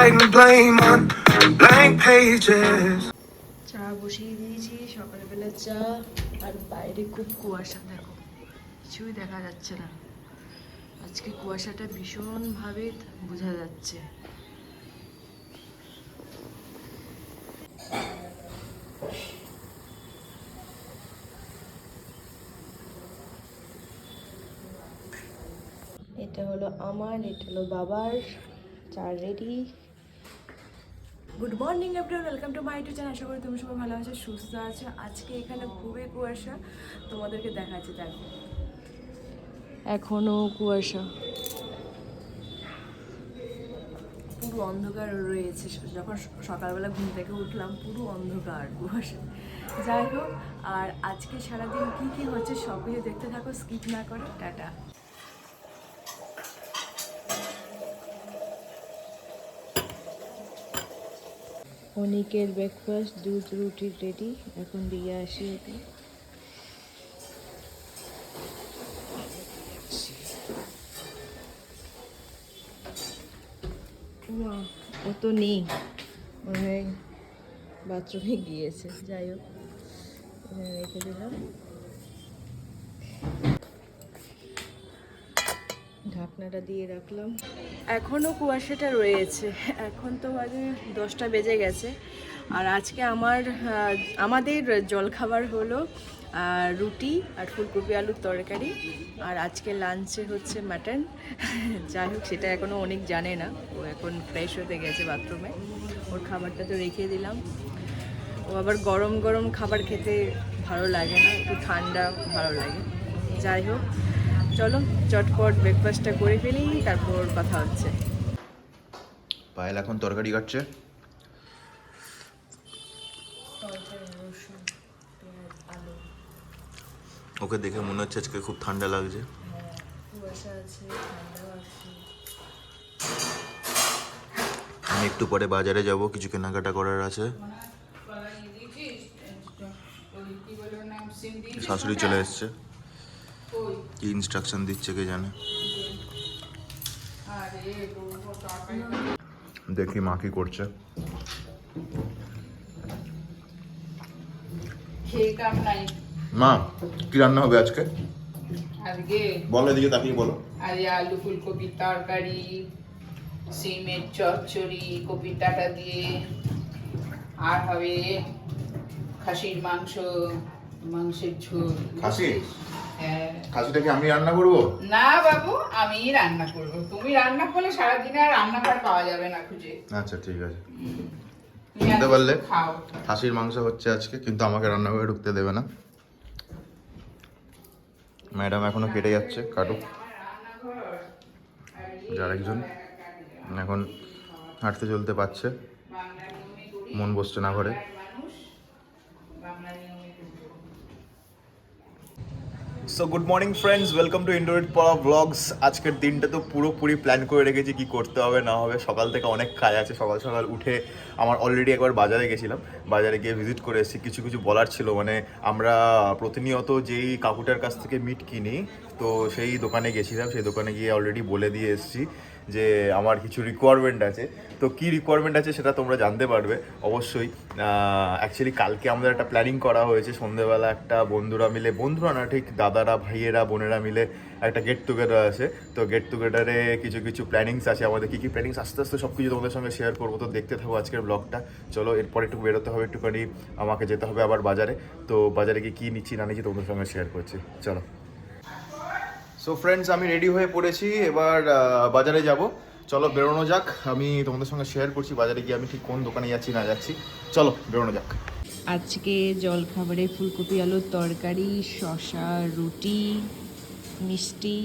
writing blame on blank pages. চা বসিয়ে দিয়েছি, সকালবেলা চা। আর বাইরে খুব কুয়াশা, দেখো কিছুই দেখা যাচ্ছে না। আজকে কুয়াশাটা ভীষণভাবে বোঝা যাচ্ছে। এটা হলো আমার, এটা হলো বাবার। চা ready. Good morning everyone, welcome to my YouTube channel. আশা করি তুমি সবাই ভালো আছো, সুস্থ আছো। আজকে এখানে খুবই কুয়াশা, তোমাদেরকে দেখাচ্ছি। দেখো এখনো কুয়াশা, পুরো অন্ধকার রয়েছে। যখন সকালবেলা ঘুম থেকে উঠলাম পুরো অন্ধকার কুয়াশা। যাই হোক, আর আজকে সারাদিন কি কি হচ্ছে সব কিছু দেখতে থাকো, স্কিপ না করে। টাটা। অনেকের ব্রেকফাস্ট, দুধ রুটি রেডি। এখন দিয়ে আসি ওকে। ও তো নেই, মনে হয় বাথরুমে গিয়েছে। যাই হোক, এখানে রেখে দিলাম। ঢাকনাটা দিয়ে রাখলাম। এখনও কুয়াশাটা রয়েছে। এখন তো বাজে 10টা বেজে গেছে। আর আজকে আমাদের জলখাবার হলো রুটি আর ফুলকপি আলুর তরকারি। আর আজকে লাঞ্চে হচ্ছে মাটন। যাই হোক, সেটা এখনও অনেক জানে না। ও এখন ফ্রেশ হতে গেছে বাথরুমে। ওর খাবারটা তো রেখে দিলাম। ও আবার গরম গরম খাবার খেতে ভালো লাগে না, একটু ঠান্ডা ভালো লাগে। যাই হোক, চলো চটপট ব্রেকফাস্টটা করে ফেলি, তারপর কথা হচ্ছে। পায়েল এখন তরকারি কাটছে। ওকে দেখে মনে হচ্ছে আজকে খুব ঠান্ডা লাগছে। আমি একটু পরে বাজারে যাব, কিছু কেনাকাটা করার আছে। শাশুড়ি চলে এসছে, কি ইনস্ট্রাকশন দিচ্ছে কে জানে। দেখি মা কি করছে। মা কি রান্না হবে আজকে? আজকে বলো, এদিকে তাকিয়ে বলো। আজ আলু ফুলকপির তরকারি, সিমের চচ্চড়ি কপির ডাঁটা দিয়ে, আর হবে খাসির মাংসের ঝোল। খাসি? হ্যাঁ। খাসিটা কি আমি রান্না করবো? না বাবু, আমি রান্না করব। তুমি রান্না করলে সারাদিন আর রান্নাঘর পাওয়া যাবে না খুঁজে। আচ্ছা ঠিক আছে, তুমি শুনতে পারলে? খাও। খাসির মাংস হচ্ছে আজকে, কিন্তু আমাকে রান্নাঘরে ঢুকতে দেবে না। ম্যাডাম এখনো কেটে যাচ্ছে, কাটুক। যার একজন এখন হাঁটতে চলতে পারছে, মন বসছে না ঘরে। So good morning friends, welcome to ইন্ডোরেট পড়া ব্লগস। আজকের দিনটা তো পুরোপুরি প্ল্যান করে রেখেছি কি করতে হবে না হবে। সকাল থেকে অনেক কাজ আছে। সকাল সকাল উঠে আমার অলরেডি একবার বাজারে গেছিলাম, বাজারে গিয়ে ভিজিট করে এসেছি। কিছু কিছু বলার ছিল, মানে আমরা প্রতিনিয়ত যেই কাকুটার কাছ থেকে মিট কিনি, তো সেই দোকানে গেছিলাম। সেই দোকানে গিয়ে অলরেডি বলে দিয়ে এসেছি যে আমার কিছু রিকোয়ারমেন্ট আছে। তো কী রিকোয়ারমেন্ট আছে সেটা তোমরা জানতে পারবে অবশ্যই। অ্যাকচুয়ালি কালকে আমাদের একটা প্ল্যানিং করা হয়েছে, সন্ধ্যেবেলা একটা বন্ধুরা না ঠিক দাদারা, ভাইয়েরা, বোনেরা মিলে একটা গেট টুগেদার আছে। তো গেট টুগেদারে কিছু কিছু প্ল্যানিংস আছে আমাদের। কী কী প্ল্যানিংস আস্তে আস্তে সব কিছু তোমাদের সঙ্গে শেয়ার করবো। তো দেখতে থাকো আজকের ব্লগটা। চলো, এরপর একটু বেরোতে হবে, একটুখানি আমাকে যেতে হবে আবার বাজারে। তো বাজারে গিয়ে কী নিচ্ছি না নিচ্ছি তোমাদের সঙ্গে শেয়ার করছি, চলো। সো ফ্রেন্ডস, আমি রেডি হয়ে পড়েছি, এবার বাজারে যাব। চলো বেরোনো যাক, আমি তোমাদের সঙ্গে শেয়ার করছি বাজারে গিয়ে আমি ঠিক কোন দোকানে যাচ্ছি না যাচ্ছি। চলো বেরোনো যাক। আজকে জলখাবারে ফুলকপি আলুর তরকারি, শসা, রুটি, মিষ্টি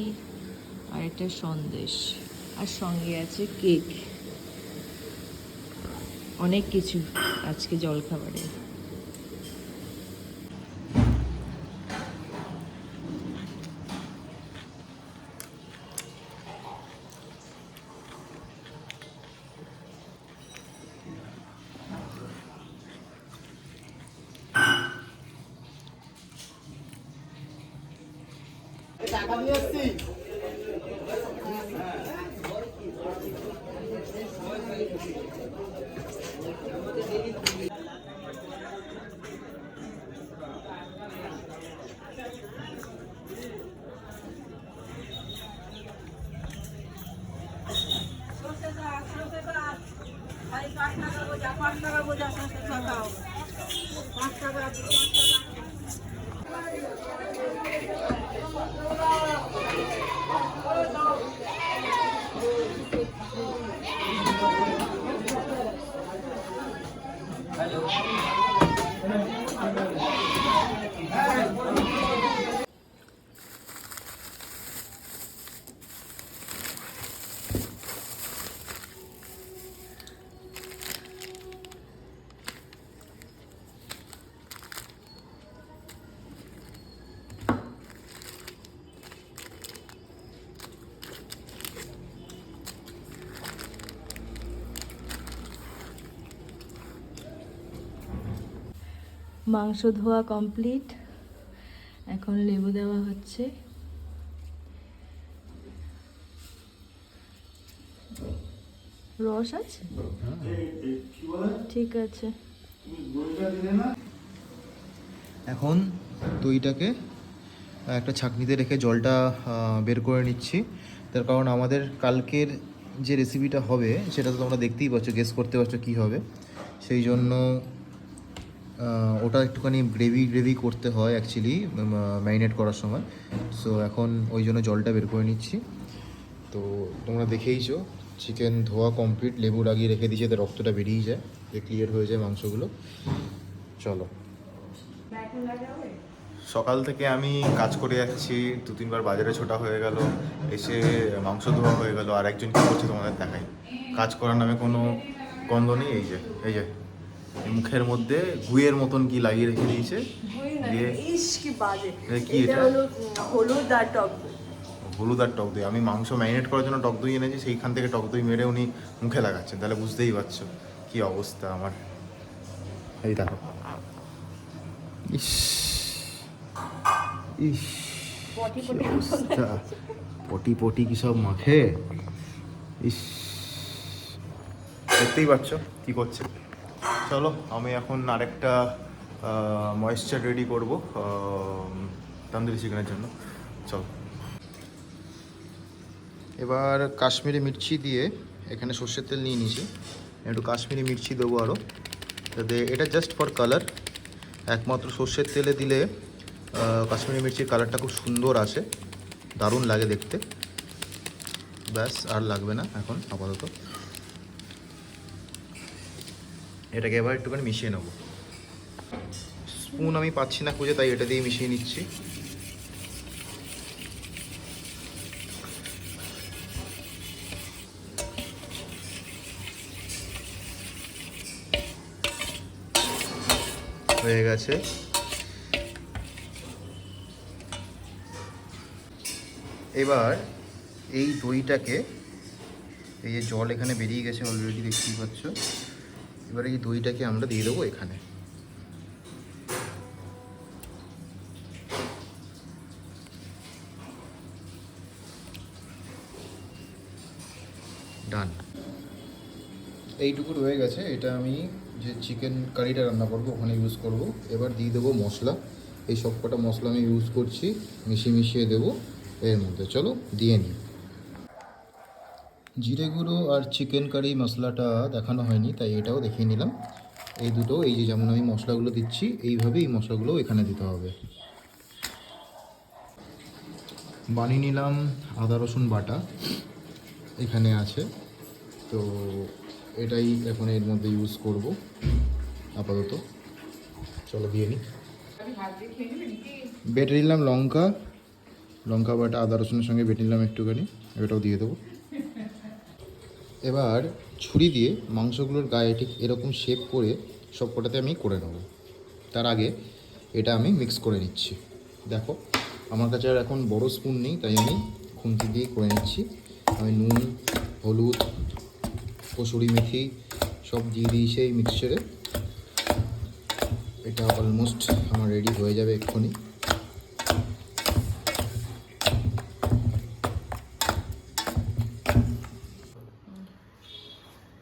আর একটা সন্দেশ, আর সঙ্গে আছে কেক। অনেক কিছু আজকে জলখাবারে। টাকা নিয়ে আসছি। মাংস ধোয়া কমপ্লিট, এখন লেবু দেওয়া হচ্ছে। রস আছে, ঠিক আছে। এখন দইটাকে একটা ছাঁকনিতে রেখে জলটা বের করে নিচ্ছি। তার কারণ আমাদের কালকের যে রেসিপিটা হবে সেটা তো তোমরা দেখতেই পাচ্ছ, গেস করতে পারছো কী হবে। সেই জন্য ওটা একটুখানি গ্রেভি করতে হয় অ্যাকচুয়ালি ম্যারিনেট করার সময়। সো এখন ওই জন্য জলটা বের করে নিচ্ছি। তো তোমরা দেখেইছো চিকেন ধোয়া কমপ্লিট, লেবু লাগিয়ে রেখে দিয়েছি যাতে রক্তটা বেরিয়ে যায়, যে ক্লিয়ার হয়ে যায় মাংসগুলো। চলো, সকাল থেকে আমি কাজ করে যাচ্ছি, 2-3 বার বাজারে ছোটা হয়ে গেল, এসে মাংস ধোয়া হয়ে গেল, আর একজন কী করছে তোমাদের দেখাই। কাজ করার নামে কোনো গন্ধ নেই। এই যে মুখের মধ্যে গুয়ের মতন কি লাগিয়ে রেখে দিয়েছে। দিয়ে কি এটা? হলুদ আর টক দই। হলুদ আর টক দই। আমি মাংস ম্যারিনেট করার জন্য টক দই এনেছি, সেইখান থেকে টক দই মেরে উনি মুখে লাগাচ্ছেন। তাহলে বুঝতেই পারছো কি অবস্থা আমার। এই দেখো, ইস ইস অবস্থা, পটি কি সব মাখে। ইস, দেখতেই পাচ্ছ কি করছে। চলো, আমি এখন আরেকটা ময়েশ্চার রেডি করবো তন্দুরি চিকেনের জন্য। চলো, এবার কাশ্মীরি মির্চি দিয়ে, এখানে সর্ষের তেল নিয়ে নিয়েছি, একটু কাশ্মীরি মির্চি দেবো আরও, যাতে এটা জাস্ট ফর কালার। একমাত্র সর্ষের তেলে দিলে কাশ্মীরি মির্চির কালারটা খুব সুন্দর আসে, দারুণ লাগে দেখতে। ব্যাস, আর লাগবে না এখন আপাতত। এটাকে এবার একটুখানি মিশিয়ে নেবো। স্পুন আমি পাচ্ছি না খুঁজে, তাই এটা দিয়ে মিশিয়ে নিচ্ছি। হয়ে গেছে। এবার এই দইটাকে, এই যে জল এখানে বেরিয়ে গেছে অলরেডি, দেখতেই পাচ্ছ। এবার এই দইটাকে আমরা দিয়ে দেবো এখানে। ডান, এইটুকু রয়ে গেছে। এটা আমি যে চিকেন কারিটা রান্না করবো ওখানে ইউজ করব। এবার দিয়ে দেবো মশলা। এই সব কটা মশলা আমি ইউজ করছি, মিশিয়ে দেবো এর মধ্যে। চলো দিয়ে নিই। জিরে গুঁড়ো আর চিকেন কারি মশলাটা দেখানো হয়নি, তাই এটাও দেখিয়ে নিলাম। এই দুটো, এই যে যেমন আমি মশলাগুলো দিচ্ছি এইভাবে এই মশলাগুলো এখানে দিতে হবে। বানিয়ে নিলাম আদা রসুন বাটা, এখানে আছে। তো এটাই এখন এর মধ্যে ইউজ করব আপাতত। চলো দিয়ে নিই। বেটে নিলাম লঙ্কা বাটা আদা রসুনের সঙ্গে বেটে নিলাম একটুখানি, এটাও দিয়ে দেবো। এবার ছুরি দিয়ে মাংসগুলোর গায়ে ঠিক এরকম শেপ করে সব কটাতে আমি করে নেব। তার আগে এটা আমি মিক্স করে নিচ্ছি। দেখো, আমার কাছে আর এখন বড় স্পুন নেই, তাই আমি খুন্তি দিয়ে করে নিচ্ছি। আমি নুন, হলুদ, কসুরি মেথি সব দিয়ে দিয়েছি এই মিক্সচারে। এটা অলমোস্ট আমার রেডি হয়ে যাবে এক্ষুনি।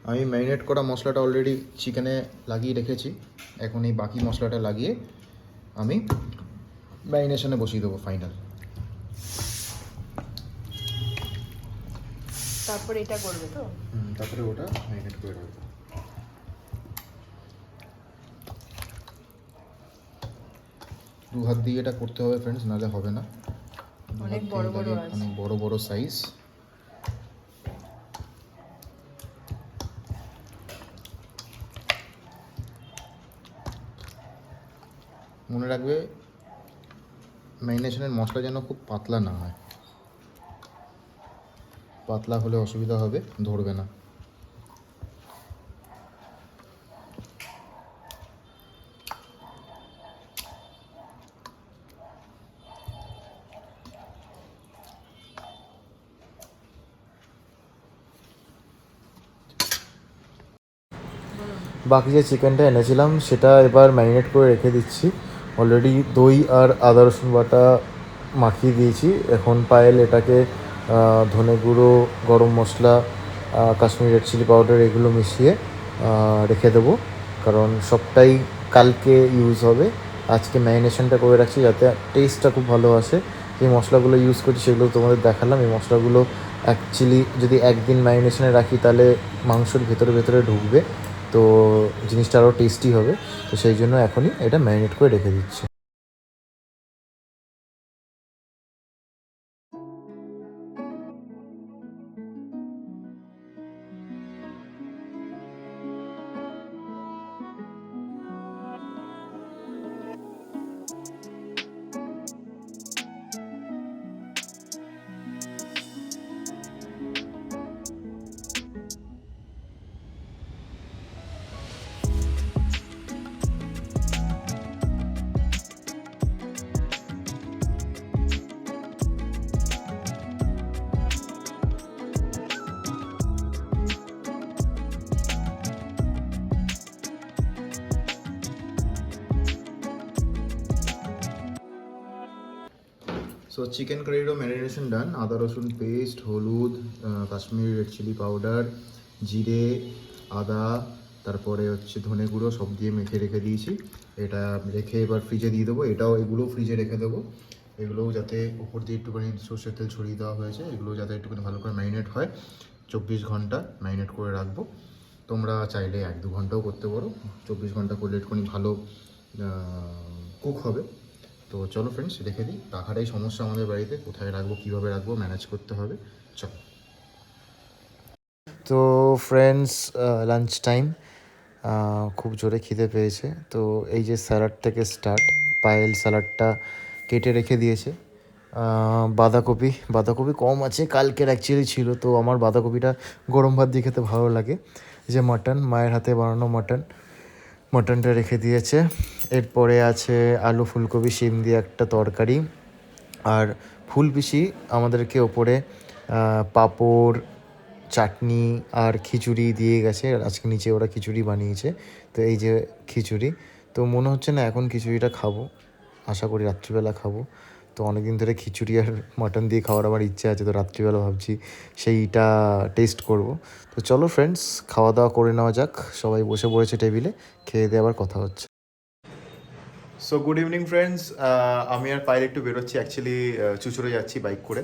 আমি ম্যারিনেট করা মশলাটা অলরেডি চিকেনে লাগিয়ে রেখেছি। এখন এই বাকি মশলাটা লাগিয়ে আমি ম্যারিনেশনে বসিয়ে দেবো ফাইনাল। তারপরে এটা করবে তো? তারপরে ওটা ম্যারিনেট করে রাখবো। দু হাত দিয়ে এটা করতে হবে ফ্রেন্ডস, নাহলে হবে না। দু অনেক হাত বড় দিয়ে বড় লাগে, আছে। অনেক বড় বড় সাইজ। মনে রাখবে ম্যারিনেশনের মশলা যেন খুব পাতলা না হয়, পাতলা হলে অসুবিধা হবে, ধরবে না। বাকি যে চিকেনটা এনেছিলাম সেটা এবার ম্যারিনেট করে রেখে দিচ্ছি। অলরেডি দই আর আদা রসুন বাটা মাখিয়ে দিয়েছি। এখন পায়েল এটাকে ধনে গুঁড়ো, গরম মশলা, কাশ্মীরি রেড চিলি পাউডার এগুলো মিশিয়ে রেখে দেবো, কারণ সবটাই কালকে ইউজ হবে। আজকে ম্যারিনেশনটা করে রাখছি যাতে টেস্টটা খুব ভালো আসে। যে মশলাগুলো ইউজ করছি সেগুলো তোমাদের দেখালাম। এই মশলাগুলো অ্যাকচুয়ালি যদি একদিন ম্যারিনেশনে রাখি তাহলে মাংসর ভেতরে ভেতরে ঢুকবে, তো জিনিসটা আরও টেস্টি হবে। তো সেই জন্য এখনই এটা ম্যারিনেট করে রেখে দিচ্ছি। সো চিকেন কারিরও ম্যারিনেশন ডান। আদা রসুন পেস্ট, হলুদ, কাশ্মীরি রেড চিলি পাউডার, জিরে, আদা, তারপরে হচ্ছে ধনে গুঁড়ো সব দিয়ে মেখে রেখে দিয়েছি। এটা রেখে এবার ফ্রিজে দিয়ে দেবো। এগুলোও ফ্রিজে রেখে দেবো। এগুলোও যাতে উপর দিয়ে একটুখানি সর্ষের তেল ছড়িয়ে দেওয়া হয়েছে, এগুলো যাতে একটুখানি ভালো করে ম্যারিনেট হয়। 24 ঘন্টা ম্যারিনেট করে রাখবো। তোমরা চাইলে 1-2 ঘন্টাও করতে পারো। 24 ঘন্টা করলে একটুখানি ভালো কুক হবে। তো চলো ফ্রেন্ডস, রেখে দিই। রাখাটাই সমস্যা আমাদের বাড়িতে, কোথায় রাখবো, কীভাবে রাখবো, ম্যানেজ করতে হবে। চলো। তো ফ্রেন্ডস, লাঞ্চ টাইম, খুব জোরে খিদে পেয়েছে। তো এই যে স্যালাড থেকে স্টার্ট, পায়েল স্যালাডটা কেটে রেখে দিয়েছে। বাঁধাকপি কম আছে, কালকের অ্যাকচুয়ালি ছিল। তো আমার বাঁধাকপিটা গরম ভাত দিয়ে খেতে ভালো লাগে। এই যে মাটন, মায়ের হাতে বানানো মাটনটা রেখে দিয়েছে। এরপরে আছে আলু ফুলকপি শিম দিয়ে একটা তরকারি, আর ফুলপিসি আমাদেরকে ওপরে পাঁপড়, চাটনি আর খিচুড়ি দিয়ে গেছে। আজকে নিচে ওরা খিচুড়ি বানিয়েছে। তো এই যে খিচুড়ি, তো মনে হচ্ছে না এখন খিচুড়িটা খাবো, আশা করি রাত্রিবেলা খাবো। তো অনেকদিন ধরে খিচুড়ি আর মাটন দিয়ে খাওয়ার আমার ইচ্ছে আছে, তো রাত্রিবেলা ভাবছি সেইটা টেস্ট করব। তো চলো ফ্রেন্ডস, খাওয়া দাওয়া করে নেওয়া যাক। সবাই বসে পড়েছে টেবিলে, খেয়ে দিয়ে আবার কথা হচ্ছে। So good evening friends. আমি আর পায়েল একটু বেরোচ্ছি, অ্যাকচুয়ালি চুচুড়ে যাচ্ছি বাইক করে।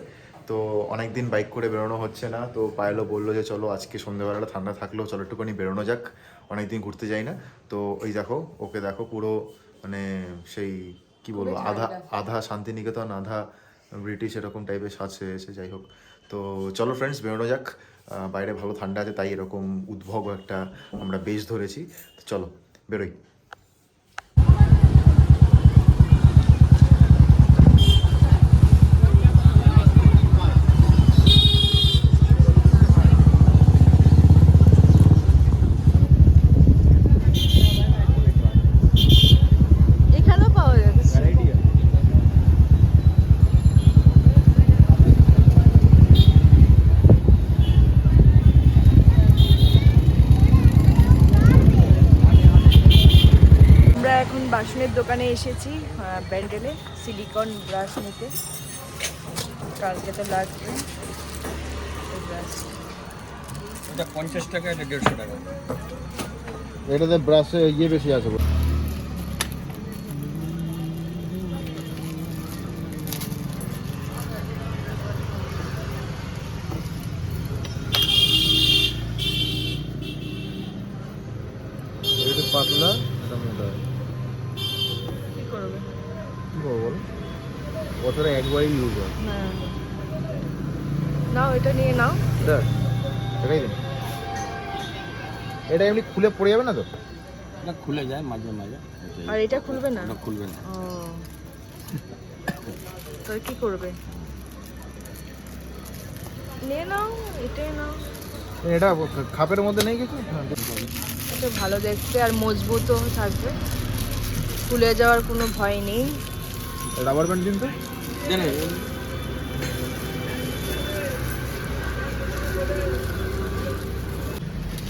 তো অনেক দিন বাইক করে বেরোনো হচ্ছে না। তো পায়েলও বললো যে চলো আজকে সন্ধ্যেবেলাটা ঠান্ডা থাকলেও চলো একটুখানি বেরোনো যাক, অনেক দিন ঘুরতে যাই না। তো ওই দেখো, ওকে দেখো, পুরো মানে সেই কি বলবো, আধা আধা শান্তিনিকেতন আধা ব্রিটিশ এরকম টাইপের সাজ সেজেছে। যাই হোক, তো চলো ফ্রেন্ডস বেরোনো যাক। বাইরে ভালো ঠান্ডা আছে, তাই এরকম উদ্ভব একটা আমরা বেশ ধরেছি। তো চলো বেরোই। এখানেও পাওয়া যাচ্ছে। আমরা এখন বাসনের দোকানে এসেছি, ব্যান্ডেলে সিলিকন ব্রাশ নিতে। কালকে তো লাগবে এই ব্রাশ। এটা 50 টাকা, এটা 150 টাকা। এটাতে ব্রাশে ইয়ে বেশি আছে। এটা পাতলা, এটা মোটা। কি করবে? কী করবো বলো, বছরে একবারই ইউজ হয়। হ্যাঁ, নাও এটা নিয়ে নাও। এটা এটাই দিন। এটা এমনি খুলে পড়ে যাবে না তো? না খুলে যায় মাঝে মাঝে। আর এটা খুলবে না? না খুলবে না। ও, তো কি করবে? নিয়ে নাও, এটাই নাও। এটা খাপের মধ্যে নেই কিছু? এটা ভালো দেখতে আর মজবুতও থাকবে, খুলে যাওয়ার কোনো ভয় নেই। রাবার ব্যান্ড দিন তো। জানেন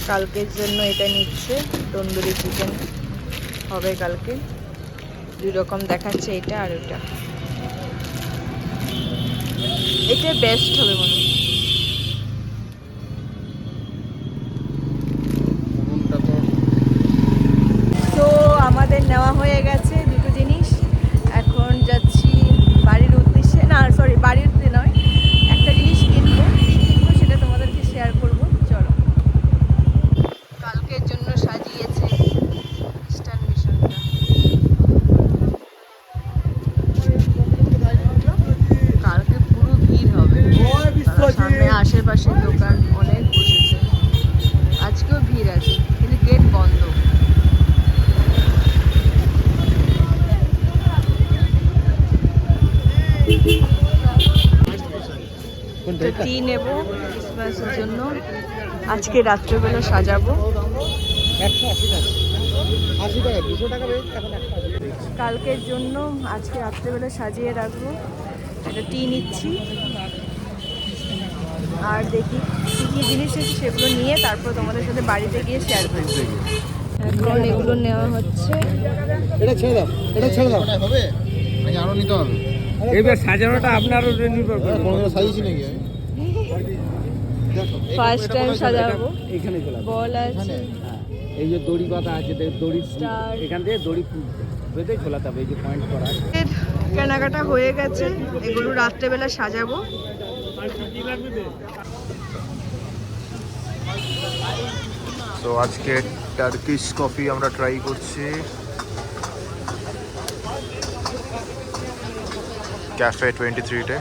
কালকের জন্য এটা নিচ্ছে, তন্দুরি চিকেন হবে কালকে। দুই রকম দেখাচ্ছে, এটা আর ওটা। এটা বেস্ট হবে মনে হয়। তো আমাদের নেওয়া হয়ে গেছে দুটো জিনিস। এখন যাচ্ছি বাড়ির উদ্দেশ্যে, না সরি বাড়িতে নয়, একটা জিনিস কিনবো। কী কিনবো সেটা তোমাদেরকে শেয়ার করবো, চলো। কালকের জন্য সাজিয়েছে খ্রিস্টান মিশনটা। কালকে পুরো ভিড় হবে, সামনে আশেপাশে দোকান অনেক বসেছে। আজকেও ভিড় আছে কিন্তু গেট বন্ধ। তো টি নেবো ক্রিসমাসের জন্য, আজকে রাত্রেবেলা সাজাবো। 180 টাকা, 80 টাকা, 200 টাকা বেশি এখন 180। কালকের জন্য আজকে রাত্রেবেলা সাজিয়ে রাখবো। একটা টি নিচ্ছি, আর দেখি কী কী জিনিস আছে সেগুলো নিয়ে তারপর তোমাদের সাথে বাড়িতে গিয়ে শেয়ার করবো। এখন এগুলো নেওয়া হচ্ছে। এটা ছেড়ে দাও, এটা ছেড়ে দাও। হবে নাকি আরো নিতে হবে? এইবার সাজানোটা আপনারও নির্ভর করবে। কোনটা সাজিয়েছি নাকি? ফার্স্ট টাইম সাজাবো। এখানে চলে আসবে। বল আছে, এই যে দড়ি বাঁধা আছে, দড়ি Star। এখান থেকে দড়ি বেঁধে ঝোলাতে হবে। এই যে পয়েন্ট করা আছে। এর কেনাকাটা হয়ে গেছে, এগুলো রাত্রেবেলা সাজাবো। তো আজকে টার্কিশ কফি আমরা ট্রাই করছি, ক্যাফে 23-তে।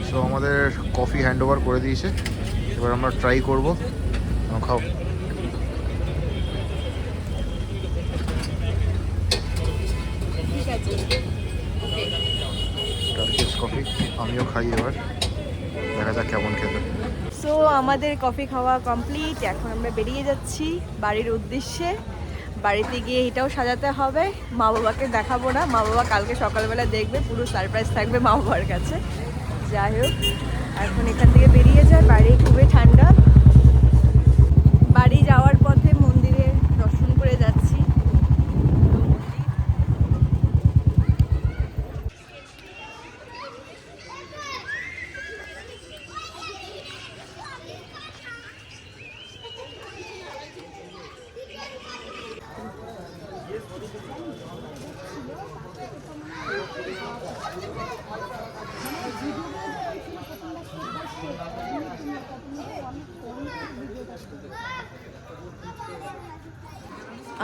সো আমাদের কফি হ্যান্ড ওভার করে দিয়েছে, এবার আমরা ট্রাই করবো। খাও। টার্কিশ কফি আমিও খাই, এবার দেখা যাক কেমন খেতে। সো আমাদের কফি খাওয়া কমপ্লিট, এখন আমরা বেরিয়ে যাচ্ছি বাড়ির উদ্দেশ্যে। বাড়িতে গিয়ে এটাও সাজাতে হবে, মা বাবাকে দেখাবো না, মা বাবা কালকে সকালবেলা দেখবে, পুরো সারপ্রাইজ থাকবে মা বাবার কাছে। যাই হোক, এখন এখান থেকে বেরিয়ে যায়, বাইরে খুবই ঠান্ডা। বাড়ি যাওয়ার পথে মন্দিরে দর্শন করে যাচ্ছি।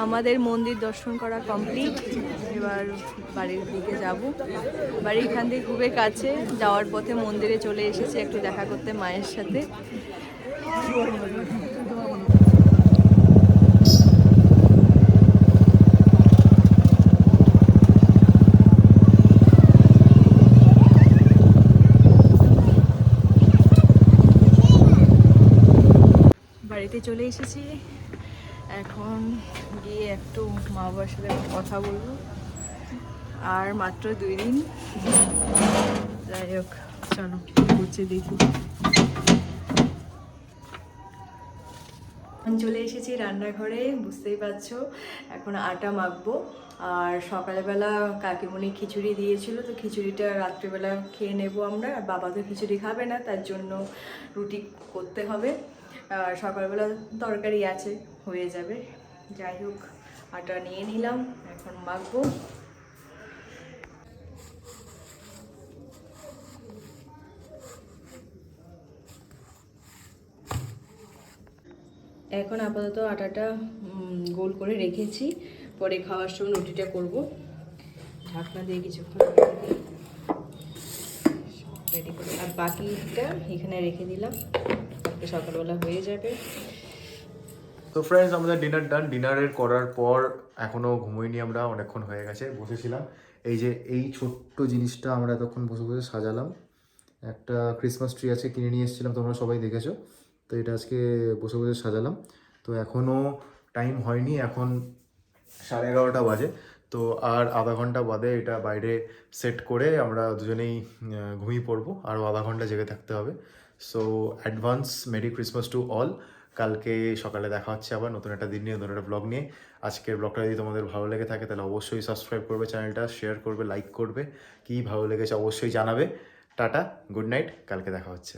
আমাদের মন্দির দর্শন করা কমপ্লিট, এবার বাড়ির দিকে যাব। বাড়ি এখান থেকে খুবই কাছে, যাওয়ার পথে মন্দিরে চলে এসেছি একটু দেখা করতে মায়ের সাথে। বাড়িতে চলে এসেছি, এখন গিয়ে একটু মা বাবার সাথে কথা বলবো। আর মাত্র 2 দিন, যাই হোক চলো ঘুরছে দেখি। চলে এসেছি রান্নাঘরে, বুঝতেই পারছো এখন আটা মাখবো। আর সকালবেলা কাকিমণি খিচুড়ি দিয়েছিল, তো খিচুড়িটা রাত্রিবেলা খেয়ে নেবো আমরা। আর বাবা তো খিচুড়ি খাবে না, তার জন্য রুটি করতে হবে। আর সকালবেলা তরকারি আছে, হয়ে যাবে। যাই হোক, আটা নিয়ে নিলাম, এখন মাখবো। এখন আপাতত আটাটা গোল করে রেখেছি, পরে খাওয়ার সময় রুটিটা করব। ঢাকনা দিয়ে কিছুক্ষণ রেডি করে, আর বাকিটা এখানে রেখে দিলাম, কালকে সকালবেলা হয়ে যাবে। তো ফ্রেন্ডস, আমাদের ডিনার ডান। ডিনারের করার পর এখনও ঘুমোইনি আমরা, অনেকক্ষণ হয়ে গেছে, বসেছিলাম। এই যে এই ছোট্ট জিনিসটা আমরা এতক্ষণ বসে বসে সাজালাম। একটা ক্রিসমাস ট্রি আছে, কিনে নিয়ে এসেছিলাম, তোমরা সবাই দেখেছো। তো এটা আজকে বসে বসে সাজালাম। তো এখনও টাইম হয়নি, এখন 11:30 বাজে। তো আর আধা ঘন্টা বাদে এটা বাইরে সেট করে আমরা দুজনেই ঘুমিয়ে পড়বো, আরও আধা ঘন্টা জেগে থাকতে হবে। So advance merry Christmas to all. কালকে সকালে দেখা হচ্ছে আবার নতুন একটা দিন নিয়ে, নতুন একটা ব্লগ নিয়ে। আজকের ব্লগটা যদি তোমাদের ভালো লেগে থাকে তাহলে অবশ্যই সাবস্ক্রাইব করবে চ্যানেলটা, শেয়ার করবে, লাইক করবে। কী ভালো লেগেছে অবশ্যই জানাবে। টাটা, গুড নাইট, কালকে দেখা হচ্ছে।